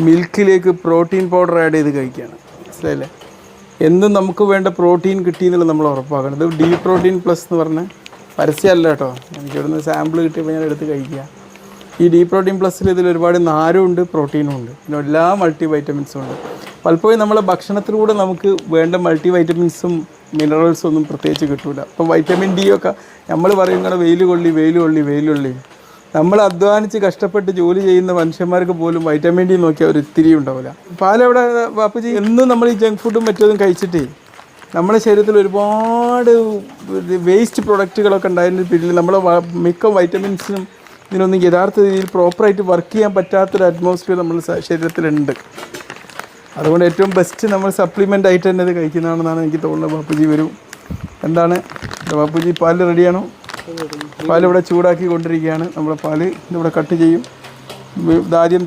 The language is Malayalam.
മിൽക്കിലേക്ക് പ്രോട്ടീൻ പൗഡർ ആഡ് ചെയ്ത് കഴിക്കുകയാണ്. മനസ്സിലായില്ലേ? എന്നും നമുക്ക് വേണ്ട പ്രോട്ടീൻ കിട്ടിയെന്നുള്ളത് നമ്മൾ ഉറപ്പാക്കണം. ഇത് ഡി പ്രോട്ടീൻ പ്ലസ് എന്ന് പറഞ്ഞ പരസ്യമല്ല കേട്ടോ, എനിക്ക് ഇവിടുന്ന് സാമ്പിൾ കിട്ടിയപ്പോൾ ഞാൻ എടുത്ത് കഴിക്കുക. ഈ ഡി പ്രോട്ടീൻ പ്ലസ്സിൽ ഇതിൽ ഒരുപാട് നാരും ഉണ്ട്, പ്രോട്ടീനും ഉണ്ട്, പിന്നെ എല്ലാ മൾട്ടി വൈറ്റമിൻസും ഉണ്ട്. പലപ്പോഴും നമ്മളെ ഭക്ഷണത്തിലൂടെ നമുക്ക് വേണ്ട മൾട്ടി വൈറ്റമിൻസും മിനറൽസും ഒന്നും പ്രത്യേകിച്ച് കിട്ടില്ല. ഇപ്പോൾ വൈറ്റമിൻ ഡി ഒക്കെ നമ്മൾ പറയുന്നത് വെയിൽ കൊള്ളി. നമ്മൾ അധ്വാനിച്ച് കഷ്ടപ്പെട്ട് ജോലി ചെയ്യുന്ന മനുഷ്യന്മാർക്ക് പോലും വൈറ്റമിൻ ഡി നോക്കിയാൽ ഒരു ഇത്തിരി ഉണ്ടാവില്ല. പാലവിടെ ബാപ്പുജി എന്നും നമ്മൾ ഈ ജങ്ക് ഫുഡും മറ്റേതും കഴിച്ചിട്ടേ നമ്മുടെ ശരീരത്തിൽ ഒരുപാട് വേസ്റ്റ് പ്രൊഡക്റ്റുകളൊക്കെ ഉണ്ടായതിൻ്റെ പിന്നിൽ നമ്മളെ മിക്ക വൈറ്റമിൻസിനും ഇതിനൊന്നും യഥാർത്ഥ രീതിയിൽ പ്രോപ്പറായിട്ട് വർക്ക് ചെയ്യാൻ പറ്റാത്തൊരു അറ്റ്മോസ്ഫിയർ നമ്മുടെ ശരീരത്തിലുണ്ട്. അതുകൊണ്ട് ഏറ്റവും ബെസ്റ്റ് നമ്മൾ സപ്ലിമെൻ്റ് ആയിട്ട് തന്നെ ഇത് കഴിക്കുന്നതാണെന്നാണ് എനിക്ക് തോന്നുന്നത്. ബാപ്പുജി വരും. എന്താണ് ബാപ്പുജി, പാല് റെഡിയാണോ? പാലിവിടെ ചൂടാക്കി കൊണ്ടിരിക്കുകയാണ്. നമ്മുടെ പാല് ഇതിവിടെ കട്ട് ചെയ്യും. ആദ്യം